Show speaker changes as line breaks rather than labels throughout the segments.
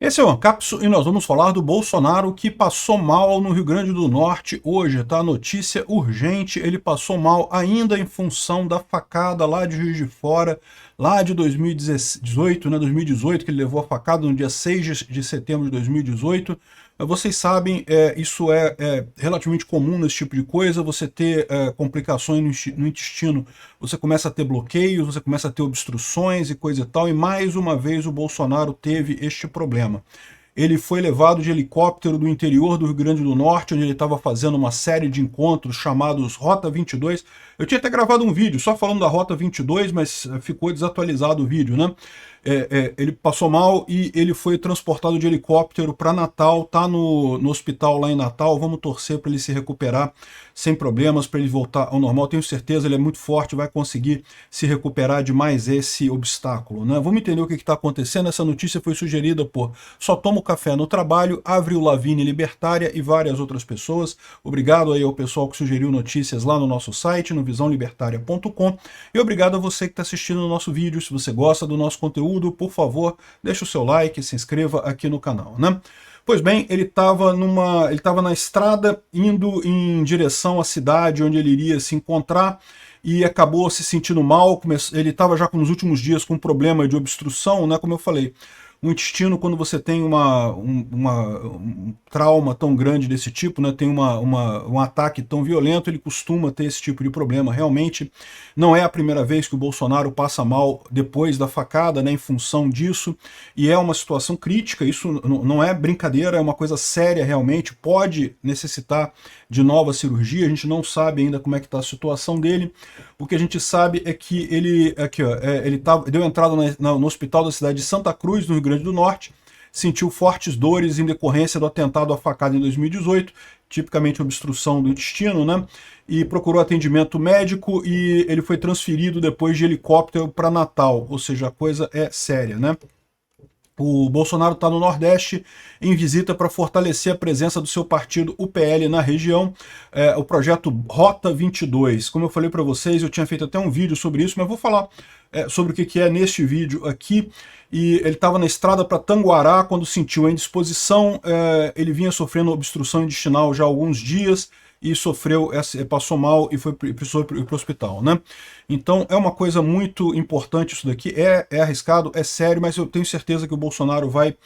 Esse é o Ancapso e nós vamos falar do Bolsonaro que passou mal no Rio Grande do Norte hoje, tá? Notícia urgente, ele passou mal ainda em função da facada lá de Juiz de Fora, lá de 2018, né? 2018, que ele levou a facada no dia 6 de setembro de 2018. Vocês sabem, isso é relativamente comum nesse tipo de coisa, você ter complicações no intestino, você começa a ter bloqueios, você começa a ter obstruções e coisa e tal, e mais uma vez o Bolsonaro teve este problema. Ele foi levado de helicóptero do interior do Rio Grande do Norte, onde ele estava fazendo uma série de encontros chamados Rota 22. Eu tinha até gravado um vídeo só falando da Rota 22, mas ficou desatualizado o vídeo, né? Ele passou mal e ele foi transportado de helicóptero para Natal, tá no hospital lá em Natal. Vamos torcer para ele se recuperar sem problemas, para ele voltar ao normal. Tenho certeza, ele é muito forte, vai conseguir se recuperar de mais esse obstáculo, né? Vamos entender o que está acontecendo. Essa notícia foi sugerida por Só Tomo Café no Trabalho, Avril Lavigne Libertária e várias outras pessoas. Obrigado aí ao pessoal que sugeriu notícias lá no nosso site, no visãolibertaria.com, e obrigado a você que está assistindo o nosso vídeo. Se você gosta do nosso conteúdo, por favor, deixe o seu like, se inscreva aqui no canal, né? Pois bem, ele estava na estrada indo em direção à cidade onde ele iria se encontrar e acabou se sentindo mal. Ele estava já nos últimos dias com um problema de obstrução, né? Como eu falei, o intestino, quando você tem um trauma tão grande desse tipo, né, tem um ataque tão violento, ele costuma ter esse tipo de problema. Realmente não é a primeira vez que o Bolsonaro passa mal depois da facada, né, em função disso, e é uma situação crítica. Isso não é brincadeira, é uma coisa séria realmente, pode necessitar de nova cirurgia. A gente não sabe ainda como é que está a situação dele. O que a gente sabe é que ele deu entrada no hospital da cidade de Santa Cruz, no Rio Grande do Norte, sentiu fortes dores em decorrência do atentado à facada em 2018, tipicamente obstrução do intestino, né? E procurou atendimento médico e ele foi transferido depois de helicóptero para Natal, ou seja, a coisa é séria, né? O Bolsonaro está no Nordeste em visita para fortalecer a presença do seu partido, o PL, na região. O projeto Rota 22. Como eu falei para vocês, eu tinha feito até um vídeo sobre isso, mas vou falar sobre o que é neste vídeo aqui. E ele estava na estrada para Tanguará quando sentiu a indisposição. Ele vinha sofrendo obstrução intestinal já há alguns dias e passou mal e precisou ir para o hospital, né? Então é uma coisa muito importante isso daqui, é arriscado, é sério, mas eu tenho certeza que o Bolsonaro vai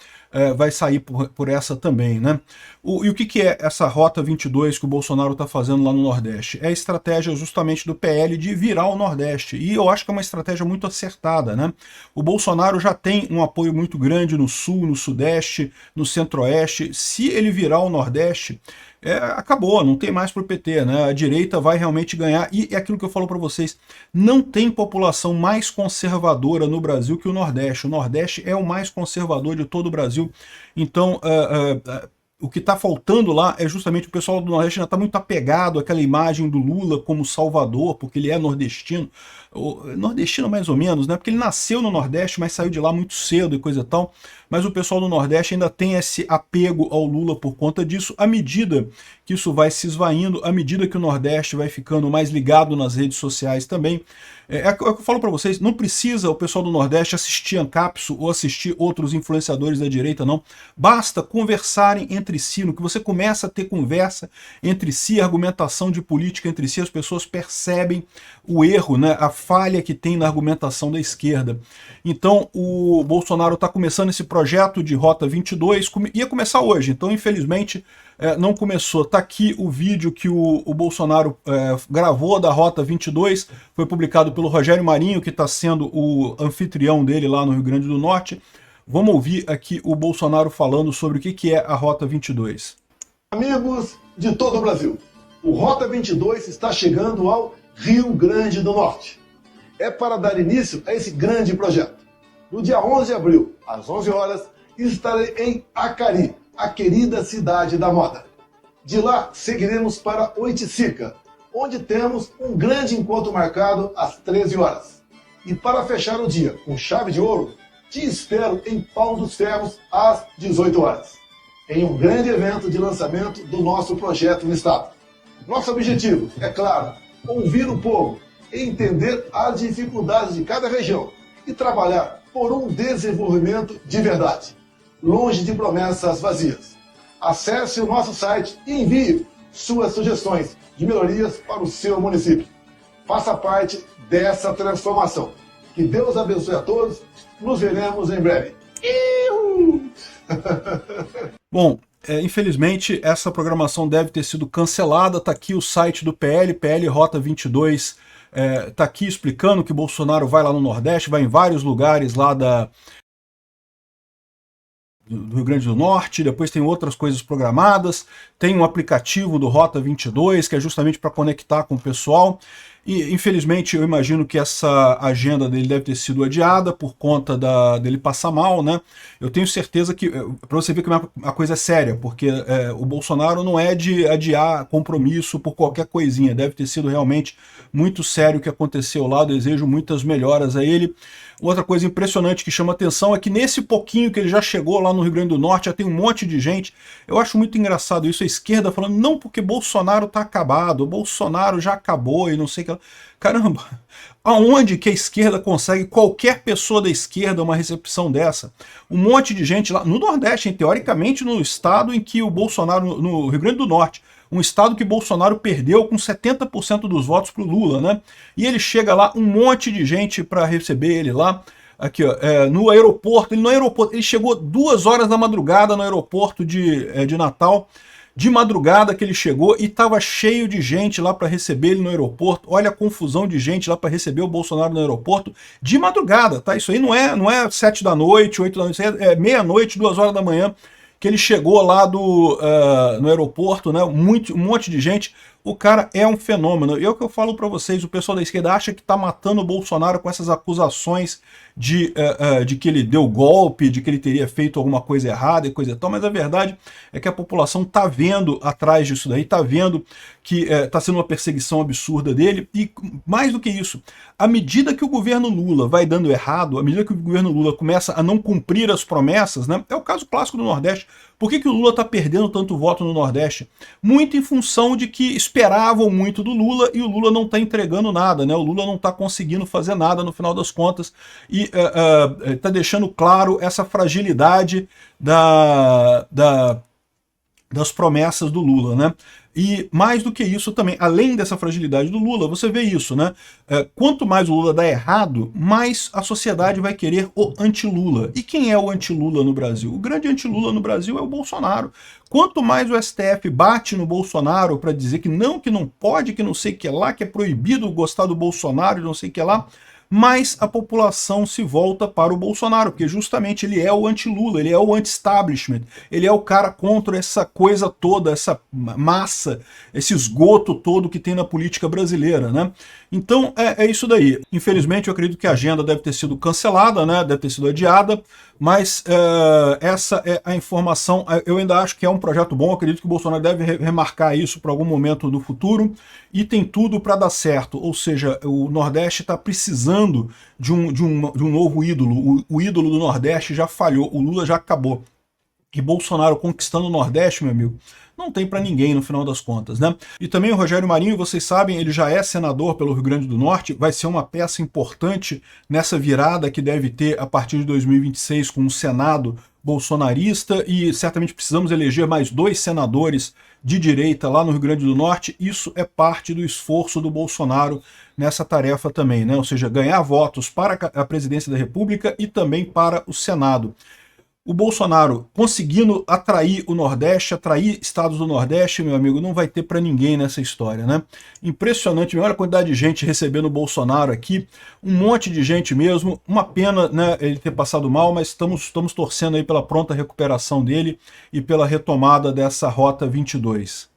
sair por essa também, né? E o que é essa Rota 22 que o Bolsonaro está fazendo lá no Nordeste? É a estratégia justamente do PL de virar o Nordeste, e eu acho que é uma estratégia muito acertada, né? O Bolsonaro já tem um apoio muito grande no Sul, no Sudeste, no Centro-Oeste. Se ele virar o Nordeste, acabou, não tem mais para o PT, né? A direita vai realmente ganhar, e é aquilo que eu falo para vocês, não tem população mais conservadora no Brasil que o Nordeste. O Nordeste é o mais conservador de todo o Brasil. Então, o que está faltando lá é justamente o pessoal do Nordeste ainda está muito apegado àquela imagem do Lula como salvador, porque ele é nordestino. Nordestino mais ou menos, né? Porque ele nasceu no Nordeste, mas saiu de lá muito cedo e coisa e tal. Mas o pessoal do Nordeste ainda tem esse apego ao Lula por conta disso. À medida que isso vai se esvaindo, à medida que o Nordeste vai ficando mais ligado nas redes sociais também, é o que eu falo para vocês, não precisa o pessoal do Nordeste assistir Ancapso ou assistir outros influenciadores da direita, não. Basta conversarem entre si. No que você começa a ter conversa entre si, argumentação de política entre si, as pessoas percebem o erro, né, a falha que tem na argumentação da esquerda. Então o Bolsonaro está começando esse projeto de Rota 22, ia começar hoje, então infelizmente não começou. Está aqui o vídeo que o Bolsonaro gravou da Rota 22, foi publicado pelo Rogério Marinho, que está sendo o anfitrião dele lá no Rio Grande do Norte. Vamos ouvir aqui o Bolsonaro falando sobre o que é a Rota 22.
Amigos de todo o Brasil, o Rota 22 está chegando ao Rio Grande do Norte. É para dar início a esse grande projeto. No dia 11 de abril, às 11 horas, estarei em Acari, a querida cidade da moda. De lá, seguiremos para Oiticica, onde temos um grande encontro marcado às 13 horas. E para fechar o dia com chave de ouro, te espero em Pau dos Ferros às 18 horas, em um grande evento de lançamento do nosso projeto no estado. Nosso objetivo, é claro, ouvir o povo, entender as dificuldades de cada região e trabalhar por um desenvolvimento de verdade. longe de promessas vazias. Acesse o nosso site e envie suas sugestões de melhorias para o seu município. Faça parte dessa transformação. Que Deus abençoe a todos. Nos veremos em breve.
Bom, infelizmente essa programação deve ter sido cancelada. Está aqui o site do PL Rota 22, está aqui explicando que Bolsonaro vai lá no Nordeste, vai em vários lugares lá do Rio Grande do Norte, depois tem outras coisas programadas, tem um aplicativo do Rota 22, que é justamente para conectar com o pessoal, e infelizmente eu imagino que essa agenda dele deve ter sido adiada por conta dele passar mal, né? Eu tenho certeza que, para você ver que a coisa é séria, porque o Bolsonaro não é de adiar compromisso por qualquer coisinha, deve ter sido realmente muito sério o que aconteceu lá, eu desejo muitas melhoras a ele. Outra coisa impressionante que chama atenção é que nesse pouquinho que ele já chegou lá no Rio Grande do Norte, já tem um monte de gente. Eu acho muito engraçado isso, a esquerda falando, não, porque Bolsonaro tá acabado, Bolsonaro já acabou e não sei o que lá. Caramba, aonde que a esquerda consegue, qualquer pessoa da esquerda, uma recepção dessa? Um monte de gente lá, no Nordeste, teoricamente no estado em que o Bolsonaro, no Rio Grande do Norte, um estado que Bolsonaro perdeu com 70% dos votos para o Lula, né? E ele chega lá, um monte de gente para receber ele lá, aqui ó, no aeroporto, ele chegou 2 horas da madrugada no aeroporto de Natal, de madrugada que ele chegou e estava cheio de gente lá para receber ele no aeroporto. Olha a confusão de gente lá para receber o Bolsonaro no aeroporto de madrugada, tá? Isso aí não é 7 da noite, 8 da noite, é meia-noite, 2 horas da manhã, que ele chegou lá no aeroporto, né? Um monte de gente. O cara é um fenômeno. E é o que eu falo para vocês, o pessoal da esquerda acha que está matando o Bolsonaro com essas acusações de que ele deu golpe, de que ele teria feito alguma coisa errada e coisa e tal, mas a verdade é que a população está vendo atrás disso daí, está vendo que está sendo uma perseguição absurda dele, e mais do que isso, à medida que o governo Lula vai dando errado, à medida que o governo Lula começa a não cumprir as promessas, né, é o caso clássico do Nordeste. Por que o Lula está perdendo tanto voto no Nordeste? Muito em função de que esperavam muito do Lula e o Lula não está entregando nada, né? O Lula não está conseguindo fazer nada no final das contas e está deixando claro essa fragilidade das promessas do Lula, né? E mais do que isso também, além dessa fragilidade do Lula, você vê isso, né? Quanto mais o Lula dá errado, mais a sociedade vai querer o anti-Lula. E quem é o anti-Lula no Brasil? O grande anti-Lula no Brasil é o Bolsonaro. Quanto mais o STF bate no Bolsonaro para dizer que não pode, que não sei o que lá, que é proibido gostar do Bolsonaro e não sei o que lá, mais a população se volta para o Bolsonaro, porque justamente ele é o anti-Lula, ele é o anti-establishment, ele é o cara contra essa coisa toda, essa massa, esse esgoto todo que tem na política brasileira, né? Então é isso daí. Infelizmente eu acredito que a agenda deve ter sido cancelada, né? Deve ter sido adiada, mas essa é a informação. Eu ainda acho que é um projeto bom, eu acredito que o Bolsonaro deve remarcar isso para algum momento do futuro, e tem tudo para dar certo, ou seja, o Nordeste está precisando de um novo ídolo. O ídolo do Nordeste já falhou, o Lula já acabou. E Bolsonaro conquistando o Nordeste, meu amigo, não tem para ninguém no final das contas, né? E também o Rogério Marinho, vocês sabem, ele já é senador pelo Rio Grande do Norte, vai ser uma peça importante nessa virada que deve ter a partir de 2026 com um Senado bolsonarista, e certamente precisamos eleger mais 2 senadores de direita lá no Rio Grande do Norte. Isso é parte do esforço do Bolsonaro nessa tarefa também, né? Ou seja, ganhar votos para a presidência da República e também para o Senado. O Bolsonaro conseguindo atrair o Nordeste, atrair estados do Nordeste, meu amigo, não vai ter para ninguém nessa história, né? Impressionante, olha a quantidade de gente recebendo o Bolsonaro aqui, um monte de gente mesmo, uma pena, né, ele ter passado mal, mas estamos torcendo aí pela pronta recuperação dele e pela retomada dessa Rota 22.